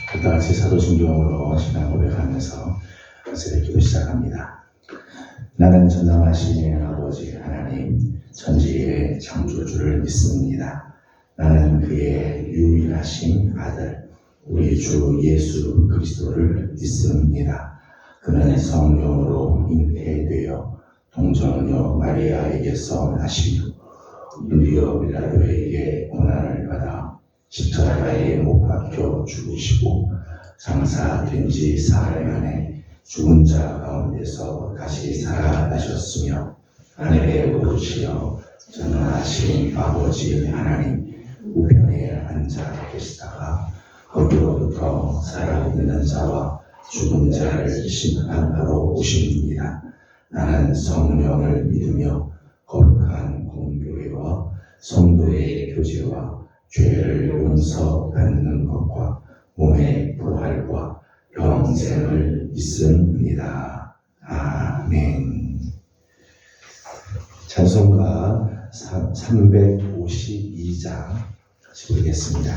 다 같이 사도신경으로 신앙 고백하면서 새벽 기도 시작합니다. 나는 전능하신 아버지 하나님 천지의 창조주를 믿습니다. 나는 그의 유일하신 아들 우리 주 예수 그리스도를 믿습니다. 그는 성령으로 잉태되어 동정녀 마리아에게서 나시며 본디오 빌라도에게 고난을 받아 십자가에 못 박혀 죽으시고 장사된 지 사흘 만에 죽은 자 가운데서 다시 살아나셨으며 하늘에 오르시어 전능하신 아버지 하나님 우편에 앉아 계시다가 거기로부터 살아있는 자와 죽은 자를 심판하러 오십니다. 나는 성령을 믿으며 거룩한 공교회와 성도의 교제와 죄를 용서받는 것과 몸의 부활과 영생을 믿습니다. 아멘. 찬송가 352장 같이 부르겠습니다.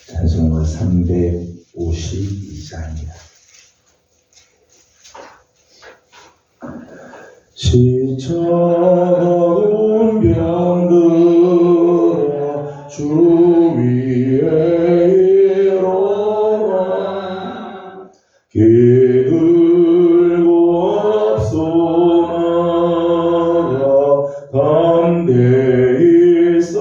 찬송가 352장입니다. 시처럼 병들어 주 위에 일어나 기들고 앞서나가 담대히 싸우러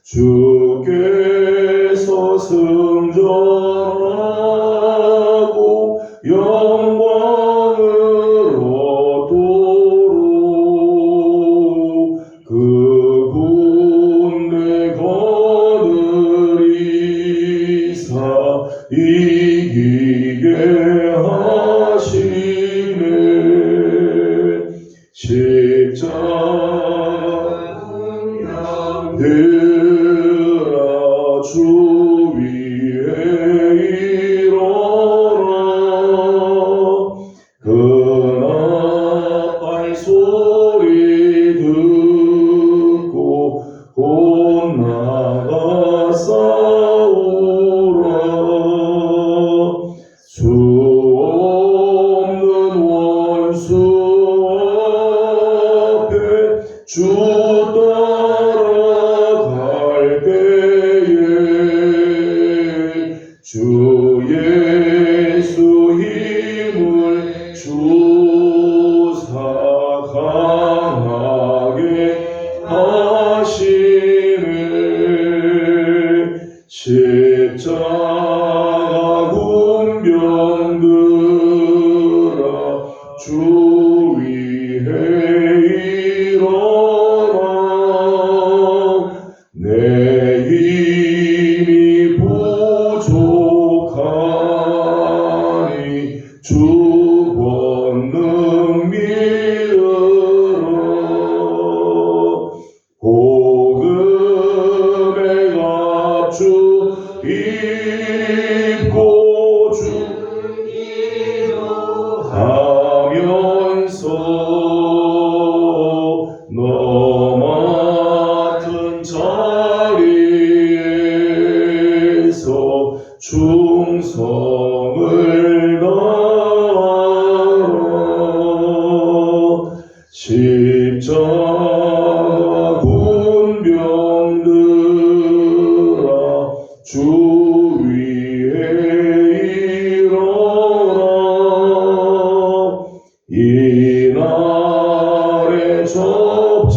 주께서 승전하고 영광을 얻도록 그 군대 거느리사 이기게 하시네. 십자가 들어 주 위에 그나팔 소리 듣고 곧 나가 싸우라. 수 없는 원수 앞에 주 따라갈 때에 주 예수 힘을 주사 강하게 하시네. 십자가 군병들아 주 위에 일어나 내 힘이 부족하니 주 권능 믿으라. 복음의 갑주 입고 주 기도하면서 너 맡은 자리에서 충성을 다하라. 십자가 군병들아 주 위에 일어나 이날에 접전하고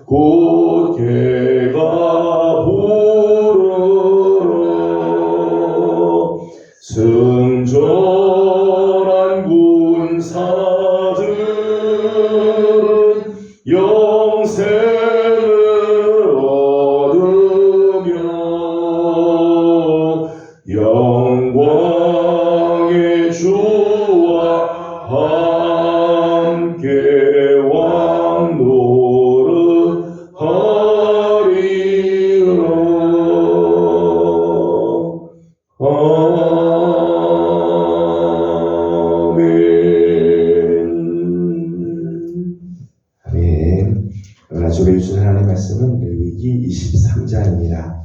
곧 개가 부르라. 승전한 군사들은 영생을 얻으며 영광의 주와 함께 왕노릇하리라. 아멘. 주를 주신 하나님의 말씀은 레위기 23장입니다.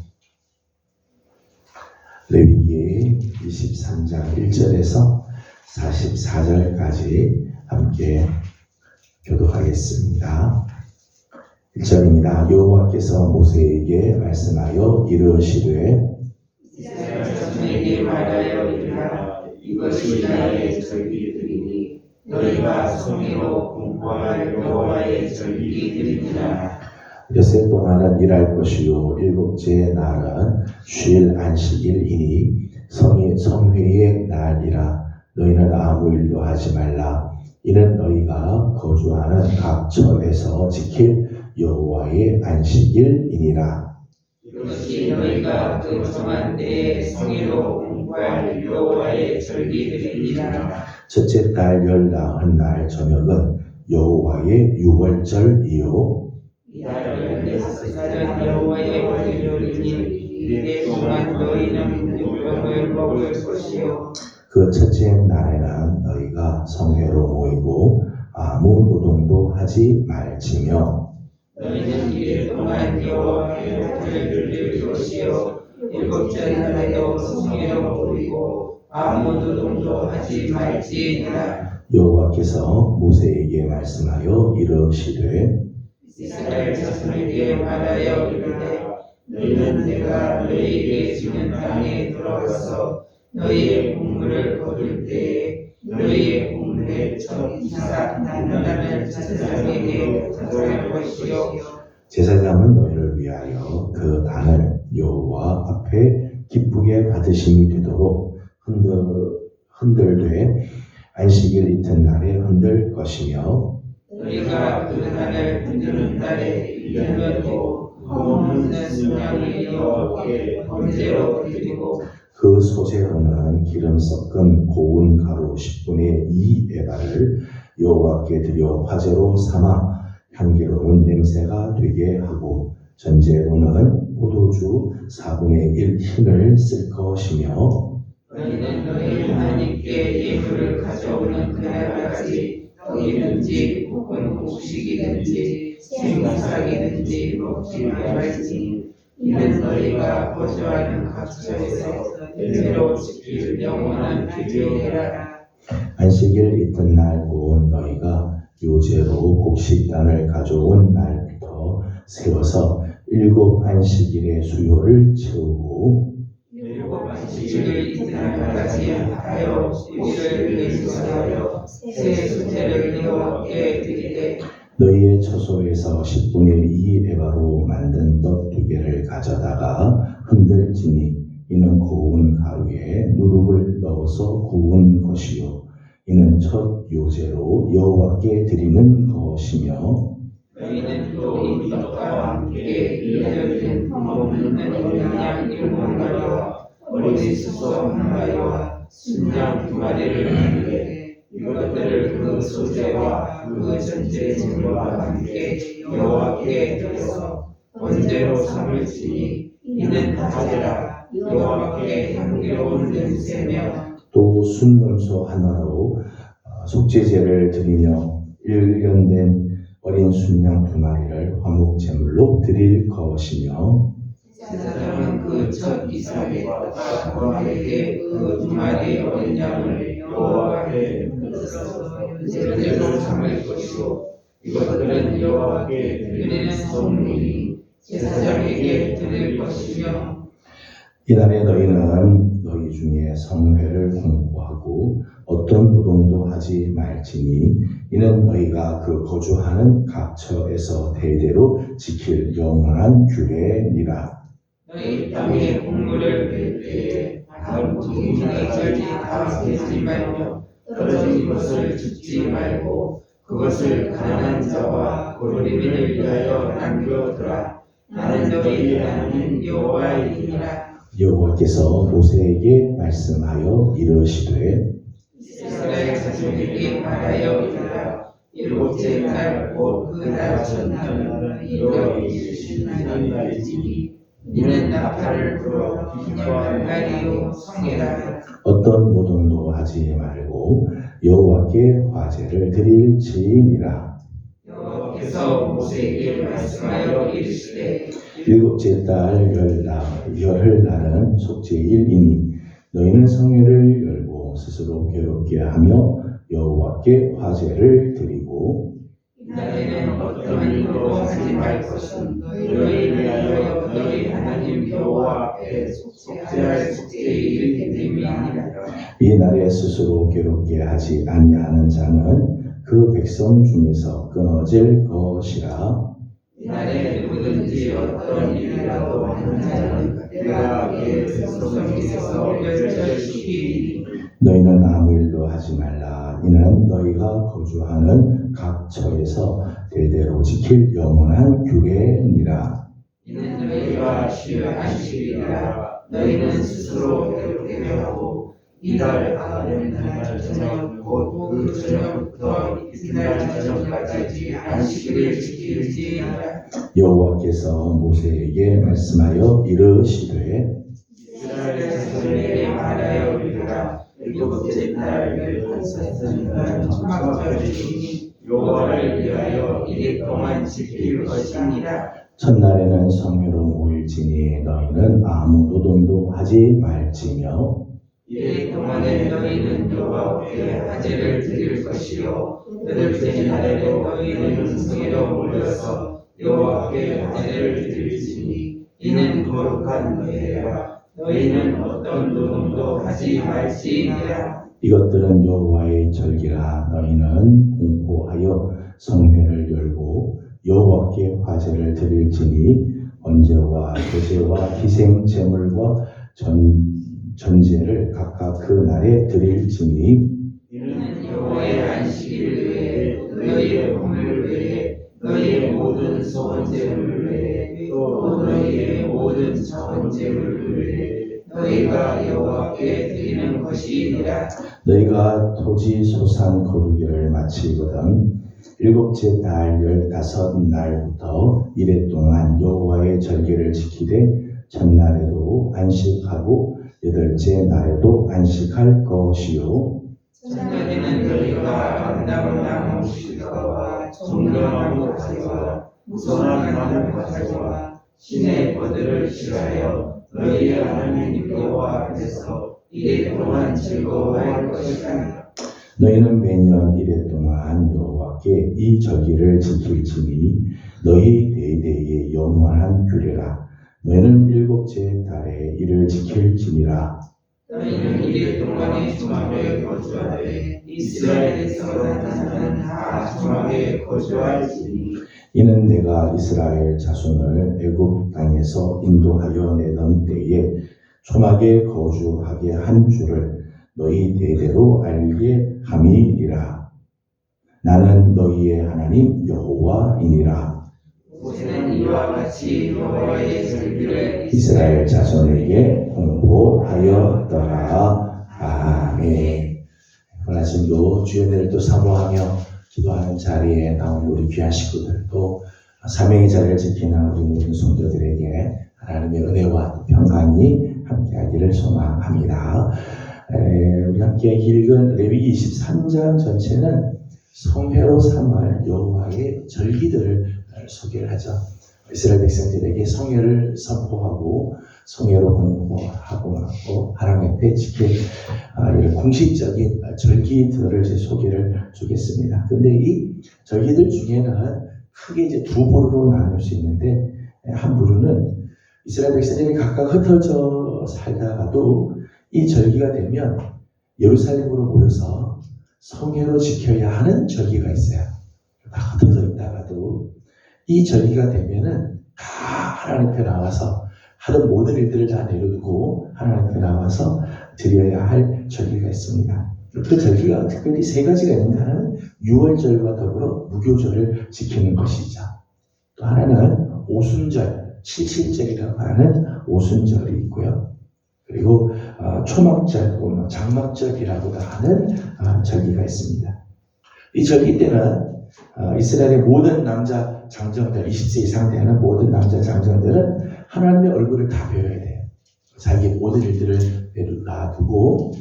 레위기 23장 1절에서 44절까지 함께 교독하겠습니다. 1절입니다. 여호와께서 모세에게 말씀하여 이르시되 이스라엘 자손에게 말하여 이르라. 이것이 나의 절기들이니 너희가 성의로 공포할 여호와의 절기들이니라. 엿새 동안은 일할 것이요 일곱째 날은 쉴 안식일이니 성회의 날이라. 너희는 아무 일도 하지 말라. 이는 너희가 거주하는 각 처에서 지킬 여호와의 안식일이니라. 이것이 너희가 그 정한 때에 성의로 공포할 여호와의 절기들이니라. 첫째 달 19날 저녁은 여호와의 유월절이요 이달 16살은 여호와의 월요일이니 이래 동안 너희는 육병을 먹을 것이요 그 첫째 날에는 너희가 성회로 모이고 아무 노동도 하지 말지며 너희는 이래 동안 여호와께 헌을 드릴 것이요 일곱째 날에도 성회로 모이고 아무 노동도 하지 말지니라. 여호와께서 모세에게 말씀하여 이르시되 이스라엘 자손에게 말하여 이르되 너희는 내가 너희에게 주는 땅에 들어가서 너희의 곡물을 거둘 때에 너희의 곡물의 첫 이삭 단단을 제사장에게 가져갈 것이요 제사장은 너희를 위하여 그 단을 여호와 앞에 기쁘게 받으심이 되도록 흔들되 안식일 이튿날에 흔들 것이며 너희가 그 단을 흔드는 날에 1년도 없는 순양을 여호와께 번제로 드리고 그 소재로는 기름 섞은 고운 가루 10분의 2 에바를 여호와께 드려 화제로 삼아 향기로운 냄새가 되게 하고 전제로는 포도주 4분의 1 흰을 쓸 것이며 너희는 너희 하나님께 예물을 가져오는 그날까지 떡이든지 혹은 곡식이든지 생사기든지 먹지 말지니 이는 너희가 거주하는 각처에서 대대로 지킬 영원한 규례니라. 안식일 이튿날 곧 너희가 요제로 곡식단을 가져온 날부터 세워서 7 안식일의 수요를 채우고 일곱 안식일을 이튿날까지 하여 일을 예수하여 새 수태를 여호와께 드리되 너희의 처소에서 10분의 2 에바로 만든 떡 2개를 가져다가 흔들지니 이는 고운 가루에 누룩을 넣어서 구운 것이요 이는 첫 요제로 여호와께 드리는 것이며 너희는 또 이 떡과 함께 1년 된 흠없는 양양 7마리와 어린 수소 1마리와 순양 2마리를 드리되 이것들을 그 소재와 그 전체 재물과 함께 여호와께 드려서 번제로 삼을지니 이는 화제라. 여호와께 향기로운 냄새며 또 순염소 하나로 속죄제를 드리며 1년 된 어린 순양 2마리를 화목 제물로 드릴 것이며 제사장은 그 첫 이삭의 떡과 그에게 그 2마리 어린 양을 여호와께 드려서 번제로 삼을 것이요 이것들은 여호와께 드리는 성물이니 제사장에게 드릴 것이며 이날에 너희는 너희 중에 성회를 공포하고 어떤 노동도 하지 말지니 이는 너희가 그 거주하는 각 처에서 대대로 지킬 영원한 규례니라. 너희 땅에 곡물을 뺄 때에 한국인이 절기 다 베지 말며 떨어진 것을 줍지 말고 그것을 가난한 자와 고리민을 위하여 남겨두라. 나는 너희 하나님 여호와이니라. 여호와께서 모세에게 말씀하여 이르시되 이스라엘 자손에게 말하여 이르라. 일곱째 날 곧 그 달 첫날은 이로 이르신 날이지니 이는 나팔을 불어 기뻐할 날이요 성이라. 어떤 노동도 하지 말고 여호와께 화제를 드릴지니라. 여호와께 여호와께서 모세에게 말씀하여 이르시되 일곱째 달 열흘 날은 속죄일이니 너희는 성회를 열고 스스로 괴롭게 하며 여호와께 화제를 드리고 이날에는 어떤 일도 하지 말 것은 너희를 위하여 너희 하나님 여호와 앞에 속죄할 속죄일 됨이니라. 이 날에 스스로 괴롭게 하지 아니하는 자는 그 백성 중에서 끊어질 것이라. 이날에 누구든지 어떤 일이라도 하는 자는 내가 그의 백성 중에서 멸절시키리니 너희는 아무 일도 하지 말라. 이는 너희가 거주하는 각 처에서 대대로 지킬 영원한 규례니라. 이는 너희가 쉴 안식일이라. 너희는 스스로 괴롭게 하고 이달 가는 날 저녁 곧 그 저녁부터 이달 저녁까지 안식일을 지킬지니라. 여호와께서 모세에게 말씀하여 이르시되 이스라엘 자손에게 말하여 이르라. 일곱째 날 열한섯날 초막절이니 여호와를 위하여 이리 동안 지킬 것이니라. 첫날에는 성회로 모일지니 너희는 아무 노동도 하지 말지며 이리 동안에 너희는 여호와께 화제를 드릴 것이요 여덟째 날에도 너희는 성회로 모여서 여호와께 화제를 드릴지니 이는 거룩한 예라. 너희는 어떤 노동도 하지 말지니라. 이것들은 여호와의 절기라. 너희는 공포하여 성회를 열고 여호와께 화제를 드릴지니 언제와 도제와 희생 제물과 전제를 각각 그 날에 드릴지니 이는 여호와의 안식일 외에 너희의 공물 외에 너희의 모든 소원제물 외에 또 너희의 모든 자원제물 외에 너희가 여호와께 드리는 것이니라. 너희가 토지 소산 거두기를 마치거든 일곱째 달 15날부터 이래 동안 여호와의 절기를 지키되 첫날에도 안식하고 여덟째 날에도 안식할 것이요 첫날에는 너희가 아름다운 나무 실과와 정결나무 가지와 무성한 나무 가지와 신의 버들을 실하여 너희의 하나님 여호와 앞에서 이래 동안 즐거워할 것이다. 너희는 매년 이래 동안 여호와께 이 절기를 지킬지니 너희 대대의 영원한 규례라. 너희는 일곱째 달에 이를 지킬지니라. 너희는 이래 동안에 조막에 거주하되 이스라엘에서 나타나는 다 조막에 거주할지니 이는 내가 이스라엘 자손을 애굽 땅에서 인도하여 내던 때에 초막에 거주하게 한 줄을 너희 대대로 알게 함이니라. 나는 너희의 하나님 여호와이니라. 모세는 이와 같이 여호와의 절기를 이스라엘 자손에게 공포하였더라. 아멘. 오늘 아침도 주의 은혜를 또 사모하며 기도하는 자리에 나온 우리 귀한 식구들 또 사명의 자리를 지키는 우리 모든 성도들에게 하나님의 은혜와 평강이 함께하기를 소망합니다. 우리 함께 읽은 레위기 23장 전체는 성회로 삼을 여호와의 절기들을 소개를 하죠. 이스라엘 백성들에게 성회를 선포하고 성회로 공포하고 하나님 앞에 지킬 이런 공식적인 절기들을 소개를 주겠습니다. 그런데 이 절기들 중에는 크게 이제 두 부류로 나눌 수 있는데 한 부류는 이스라엘 백성들이 각각 흩어져 살다가도 이 절기가 되면 예루살렘으로 모여서 성회로 지켜야 하는 절기가 있어요. 다 흩어져 있다가도 이 절기가 되면은 다 하나님 앞에 나와서 하던 모든 일들을 다 내려두고 하나님 앞에 나와서 드려야 할 절기가 있습니다. 그 절기가 특별히 세 가지가 있는데 하나는 유월절과 더불어 무교절을 지키는 것이죠. 또 하나는 오순절, 칠칠절이라고 하는 오순절이 있고요. 그리고 초막절, 장막절이라고도 하는 절기가 있습니다. 이 절기 때는 이스라엘의 모든 남자 장정들, 20세 이상 되는 모든 남자 장정들은 하나님의 얼굴을 다 배워야 돼요. 자기 모든 일들을 놔두고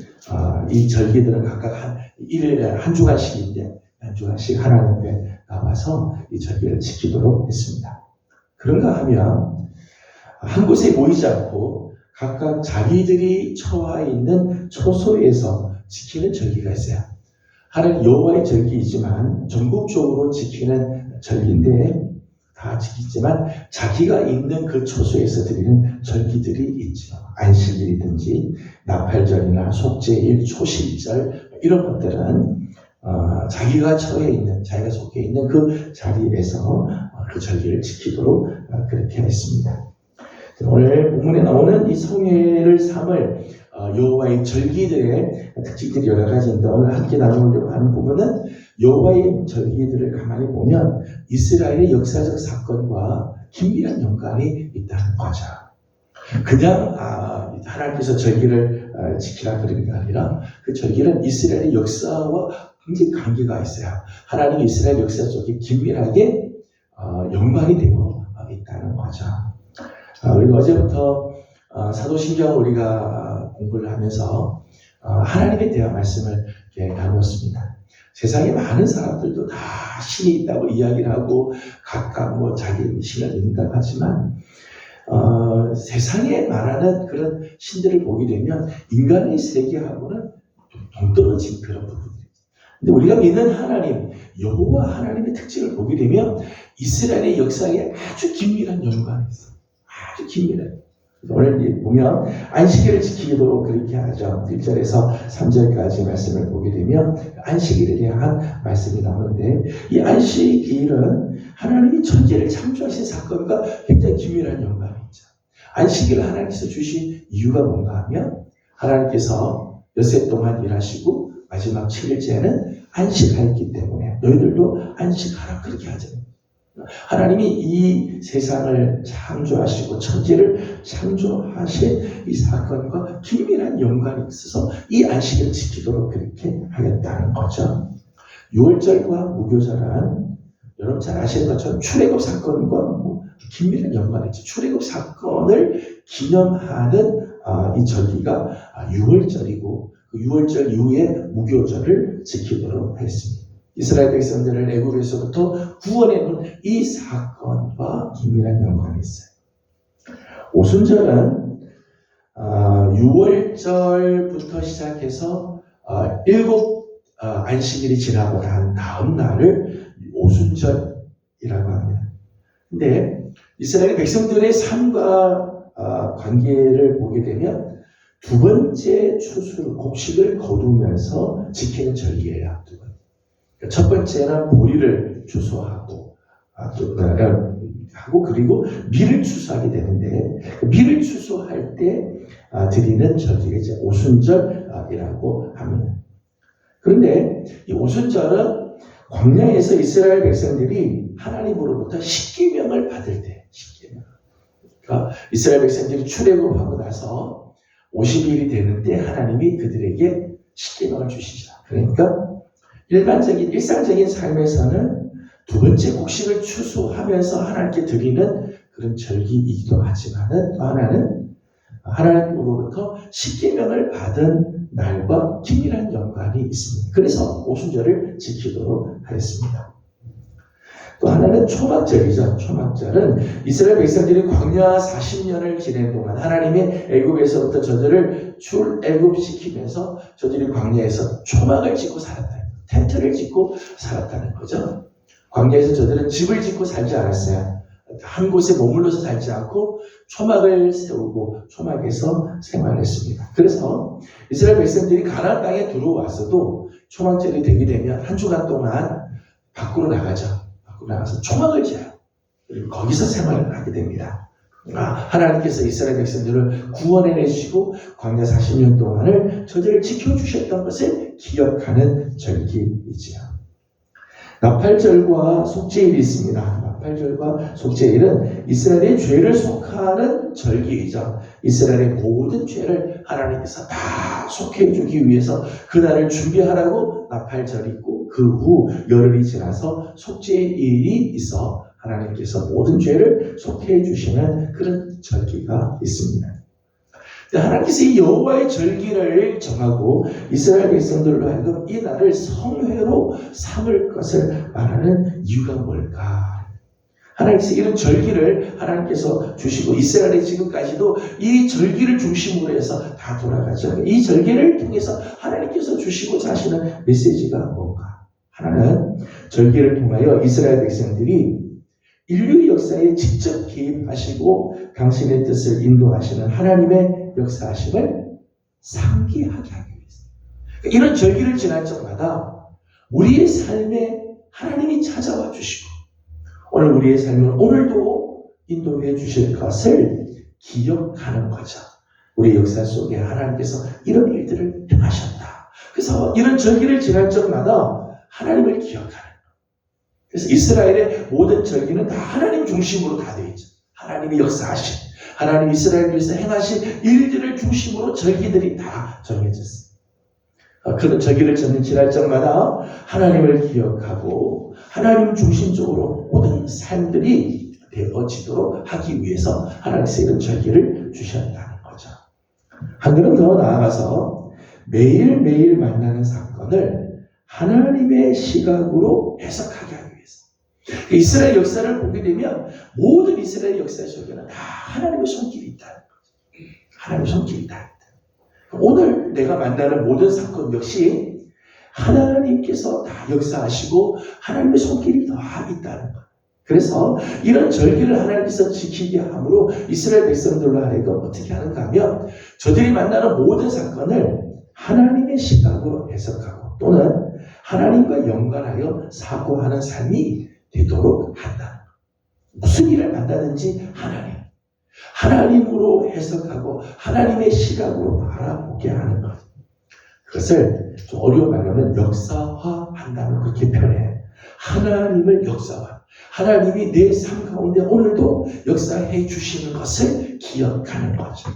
이 절기들은 각각 한 주간씩인데 한 주간씩 하나님 앞에 나와서 이 절기를 지키도록 했습니다. 그런가 하면 한 곳에 모이지 않고 각각 자기들이 처해 있는 처소에서 지키는 절기가 있어요. 하나님 여호와의 절기이지만 전국적으로 지키는 절기인데 다 지키지만 자기가 있는 그 처소에서 드리는 절기들이 있죠. 안식일이든지 나팔절이나 속죄일, 초실절 이런 것들은 자기가 처해 있는, 자기가 속해 있는 그 자리에서 그 절기를 지키도록 그렇게 했습니다. 오늘 본문에 나오는 이 성회를 삼을 여호와의 절기들의 특징들이 여러 가지인데 오늘 함께 나누려고 하는 부분은 여호와의 절기들을 가만히 보면 이스라엘의 역사적 사건과 긴밀한 연관이 있다는 거죠. 그냥 하나님께서 절기를 지키라 그런 게 아니라 그 절기는 이스라엘의 역사와 굉장히 관계가 있어요. 하나님이 이스라엘 역사 속에 긴밀하게 연관이 되어 있다는 거죠. 우리가 어제부터 사도신경 우리가 공부를 하면서 하나님에 대한 말씀을 나누었습니다. 세상에 많은 사람들도 다 신이 있다고 이야기를 하고 각각 자기 신을 믿는다고 하지만 세상에 말하는 그런 신들을 보게 되면 인간의 세계하고는 좀 동떨어진 그런 부분들이 있어요. 근데 우리가 믿는 하나님, 여호와 하나님의 특징을 보게 되면 이스라엘의 역사에 아주 긴밀한 연관이 있어요. 아주 긴밀해요. 오늘 보면 안식일을 지키도록 그렇게 하죠. 1절에서 3절까지 말씀을 보게 되면 안식일에 대한 말씀이 나오는데 이 안식일은 하나님이 천지를 창조하신 사건과 굉장히 긴밀한 연관이 있죠. 안식일을 하나님께서 주신 이유가 뭔가 하면 하나님께서 엿새 동안 일하시고 마지막 7일째는 안식하였기 때문에 너희들도 안식하라 그렇게 하잖아요. 하나님이 이 세상을 창조하시고 천지를 창조하신 이 사건과 긴밀한 연관이 있어서 이 안식일을 지키도록 그렇게 하겠다는 거죠. 6월절과 무교절은 여러분 잘 아시는 것처럼 출애굽 사건과 긴밀한 연관이 있죠. 출애굽 사건을 기념하는 이 절기가 6월절이고 그 6월절 이후에 무교절을 지키도록 했습니다. 이스라엘 백성들을 애굽에서부터 구원해놓은 이 사건과 긴밀한 연관이 있어요. 오순절은 6월절부터 시작해서 7 안식일이 지나고 난 다음 날을 오순절이라고 합니다. 근데 이스라엘 백성들의 삶과 관계를 보게 되면 두 번째 추수, 곡식을 거두면서 지키는 절기예요. 첫 번째는 보리를 추수하고 그리고 밀을 추수하게 되는데 밀을 추수할 때 드리는 절기가 이제 오순절이라고 합니다. 그런데 이 오순절은 광야에서 이스라엘 백성들이 하나님으로부터 십계명을 받을 때, 십계명. 그러니까 이스라엘 백성들이 출애굽하고 나서 50일이 되는데 하나님이 그들에게 십계명을 주시죠. 그러니까 일상적인 삶에서는 두 번째 곡식을 추수하면서 하나님께 드리는 그런 절기이기도 하지만은 또 하나는 하나님으로부터 십계명을 받은 날과 긴밀한 연관이 있습니다. 그래서 오순절을 지키도록 하였습니다. 또 하나는 초막절이죠. 초막절은 이스라엘 백성들이 광야 40년을 지낸 동안 하나님의 애굽에서부터 저들을 출애굽시키면서 저들이 광야에서 초막을 짓고 살았다. 텐트를 짓고 살았다는 거죠. 광야에서 저들은 집을 짓고 살지 않았어요. 한 곳에 머물러서 살지 않고 초막을 세우고 초막에서 생활했습니다. 그래서 이스라엘 백성들이 가나안 땅에 들어와서도 초막절이 되게 되면 한 주간 동안 밖으로 나가죠. 밖으로 나가서 초막을 지어요. 그리고 거기서 생활을 하게 됩니다. 하나님께서 이스라엘 백성들을 구원해내시고 광야 40년 동안을 저들을 지켜주셨던 것을 기억하는 절기이지요. 나팔절과 속죄일이 있습니다. 나팔절과 속죄일은 이스라엘의 죄를 속하는 절기이죠. 이스라엘의 모든 죄를 하나님께서 다 속해주기 위해서 그날을 준비하라고 나팔절이 있고 그 후 열흘이 지나서 속죄일이 있어 하나님께서 모든 죄를 속해 주시는 그런 절기가 있습니다. 하나님께서 이 여호와의 절기를 정하고 이스라엘 백성들로 하여금 이 날을 성회로 삼을 것을 말하는 이유가 뭘까? 하나님께서 이런 절기를 하나님께서 주시고 이스라엘이 지금까지도 이 절기를 중심으로 해서 다 돌아가죠. 이 절기를 통해서 하나님께서 주시고자 하시는 메시지가 뭔가? 하나는 절기를 통하여 이스라엘 백성들이 인류의 역사에 직접 개입하시고 당신의 뜻을 인도하시는 하나님의 역사하심을 상기하게 하기 위해서. 이런 절기를 지날 적마다 우리의 삶에 하나님이 찾아와 주시고 오늘 우리의 삶은 오늘도 인도해 주실 것을 기억하는 거죠. 우리 역사 속에 하나님께서 이런 일들을 하셨다. 그래서 이런 절기를 지날 적마다 하나님을 기억하는 거예요. 그래서 이스라엘의 모든 절기는 다 하나님 중심으로 다 되어 있죠. 하나님이 역사하신, 하나님 이스라엘 위해서 행하신 일들을 중심으로 절기들이 다 정해졌어요. 그런 절기를 지날 적마다 하나님을 기억하고 하나님 중심적으로 모든 삶들이 되어지도록 하기 위해서 하나님께서 이런 절기를 주셨다는 거죠. 한 걸음 더 나아가서 매일매일 만나는 사건을 하나님의 시각으로 해석하게 하기 위해서. 이스라엘 역사를 보게 되면 모든 이스라엘 역사 속에는 다 하나님의 손길이 있다는 거죠. 하나님의 손길이 있다. 오늘 내가 만나는 모든 사건 역시 하나님께서 다 역사하시고 하나님의 손길이 다 있다는 것. 그래서 이런 절기를 하나님께서 지키게 함으로 이스라엘 백성들로 하여금 어떻게 하는가 하면 저들이 만나는 모든 사건을 하나님의 시각으로 해석하고 또는 하나님과 연관하여 사고하는 삶이 되도록 한다. 무슨 일을 만나든지 하나님으로 해석하고 하나님의 시각으로 바라보게 하는 것. 그것을 좀 어려운 말로는 역사화한다는 그렇게 표현해요. 하나님을 역사화. 하나님이 내 삶 가운데 오늘도 역사해 주시는 것을 기억하는 거죠.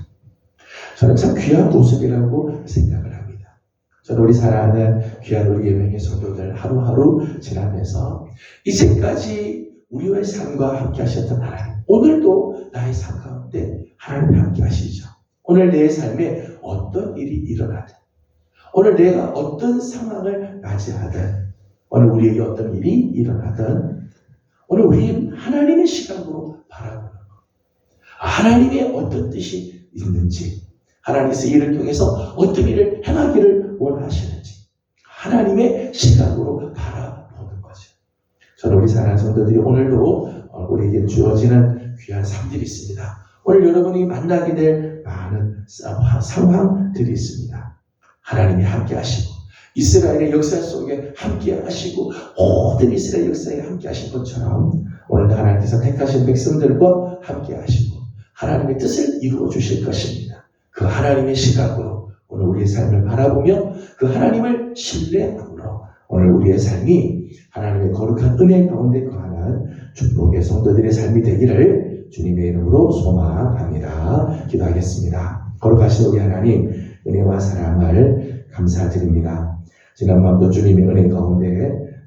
저는 참 귀한 모습이라고 생각을 합니다. 저는 우리 사랑하는 귀한 우리 예명의 성도들 하루하루 지나면서 이제까지 우리의 삶과 함께 하셨던 하나님, 오늘도 나의 삶 가운데 하나님이 함께 하시죠. 오늘 내 삶에 어떤 일이 일어나든, 오늘 내가 어떤 상황을 맞이하든, 오늘 우리에게 어떤 일이 일어나든, 오늘 우리는 하나님의 시각으로 바라보는 것. 하나님의 어떤 뜻이 있는지, 하나님께서 이를 통해서 어떤 일을 행하기를 원하시는지, 하나님의 시각으로 바라보는 거죠. 저는 우리 사랑하는 성도들이 오늘도 우리에게 주어지는 귀한 삶들이 있습니다. 오늘 여러분이 만나게 될 많은 상황들이 있습니다. 하나님이 함께 하시고 이스라엘의 역사 속에 함께 하시고 모든 이스라엘 역사에 함께 하신 것처럼 오늘도 하나님께서 택하신 백성들과 함께 하시고 하나님의 뜻을 이루어 주실 것입니다. 그 하나님의 시각으로 오늘 우리의 삶을 바라보며 그 하나님을 신뢰함으로 오늘 우리의 삶이 하나님의 거룩한 은혜 가운데 거하는 축복의 성도들의 삶이 되기를 주님의 이름으로 소망합니다. 기도하겠습니다. 거룩하신 우리 하나님, 은혜와 사랑을 감사드립니다. 지난밤도 주님의 은혜 가운데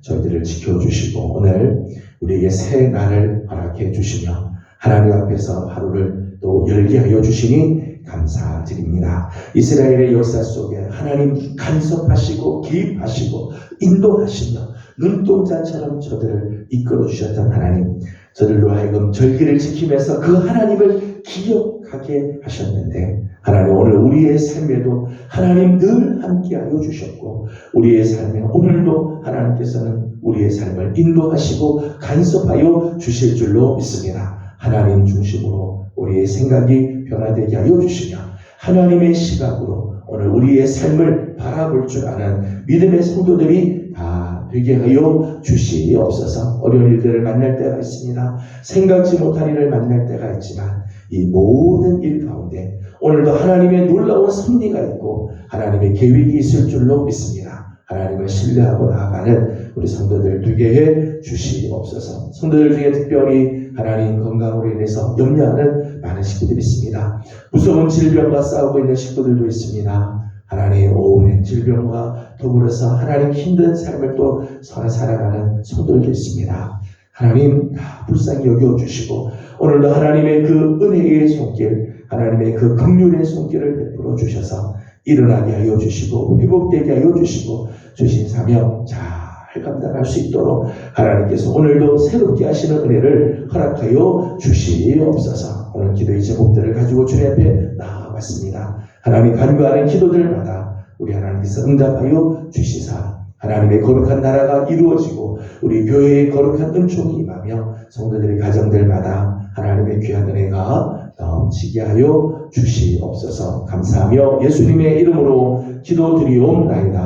저희들을 지켜주시고 오늘 우리에게 새 날을 허락해 주시며 하나님 앞에서 하루를 또 열게 하여 주시니 감사드립니다. 이스라엘의 역사 속에 하나님 간섭하시고 개입하시고 인도하시며 눈동자처럼 저들을 이끌어 주셨던 하나님, 저들로 하여금 절기를 지키면서 그 하나님을 기억하게 하셨는데 하나님 오늘 우리의 삶에도 하나님 늘 함께하여 주셨고 우리의 삶에 오늘도 하나님께서는 우리의 삶을 인도하시고 간섭하여 주실 줄로 믿습니다. 하나님 중심으로 우리의 생각이 변화되게 하여 주시며 하나님의 시각으로 오늘 우리의 삶을 바라볼 줄 아는 믿음의 성도들이 다 되게 하여 주시옵소서. 어려운 일들을 만날 때가 있습니다. 생각지 못한 일을 만날 때가 있지만 이 모든 일 가운데 오늘도 하나님의 놀라운 섭리가 있고 하나님의 계획이 있을 줄로 믿습니다. 하나님을 신뢰하고 나아가는 우리 성도들 되게 해 주시옵소서. 성도들 중에 특별히 하나님 건강으로 인해서 염려하는 많은 식구들이 있습니다. 무서운 질병과 싸우고 있는 식구들도 있습니다. 하나님 오랜 질병과 더불어서 하나님 힘든 삶을 또 살아가는 성도들도 있습니다. 하나님 다 불쌍히 여겨주시고 오늘도 하나님의 그 은혜의 손길, 하나님의 그 긍휼의 손길을 베풀어 주셔서 일어나게 하여 주시고 회복되게 하여 주시고 주신 사명 잘 감당할 수 있도록 하나님께서 오늘도 새롭게 하시는 은혜를 허락하여 주시옵소서. 오늘 기도의 제목들을 가지고 주님 앞에 나아왔습니다. 하나님 간구하는 기도들마다 우리 하나님께서 응답하여 주시사 하나님의 거룩한 나라가 이루어지고 우리 교회의 거룩한 은총이 임하며 성도들의 가정들마다 하나님의 귀한 은혜가 넘치게 하여 주시옵소서. 감사하며 예수님의 이름으로 기도드리옵나이다.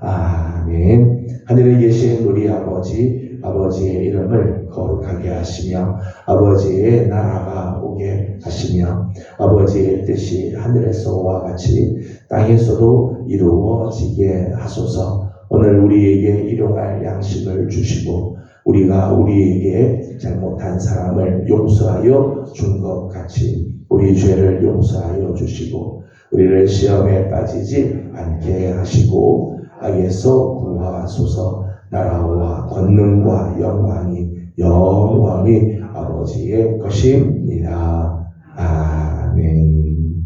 아멘. 하늘에 계신 우리 아버지, 아버지의 이름을 거룩하게 하시며 아버지의 나라가 오게 하시며 아버지의 뜻이 하늘에서와 같이 땅에서도 이루어지게 하소서. 오늘 우리에게 일용할 양식을 주시고 우리가 우리에게 잘못한 사람을 용서하여 준 것 같이 우리 죄를 용서하여 주시고 우리를 시험에 빠지지 않게 하시고 악에서 구하소서. 나라와 권능과 영광이 아버지의 것입니다. 아멘.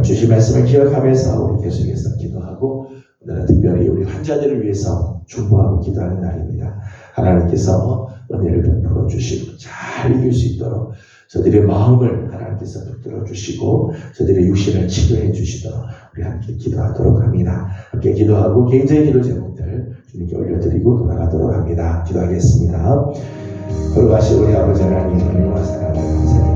주신 말씀을 기억하면서 우리 계속해서 기도하고 오늘은 특별히 우리 환자들을 위해서 중보하고 기도하는 날입니다. 하나님께서 은혜를 베풀어 주시고 잘 이길 수 있도록 저들의 마음을 하나님께서 붙들어 주시고 저들의 육신을 치료해 주시도록 우리 함께 기도하도록 합니다. 함께 기도하고 개인적인 기도 제목들 주님께 올려드리고 돌아가도록 합니다. 기도하겠습니다. 거룩하신 우리 아버지 하나님, 은혜와 사랑을 감사드립니다.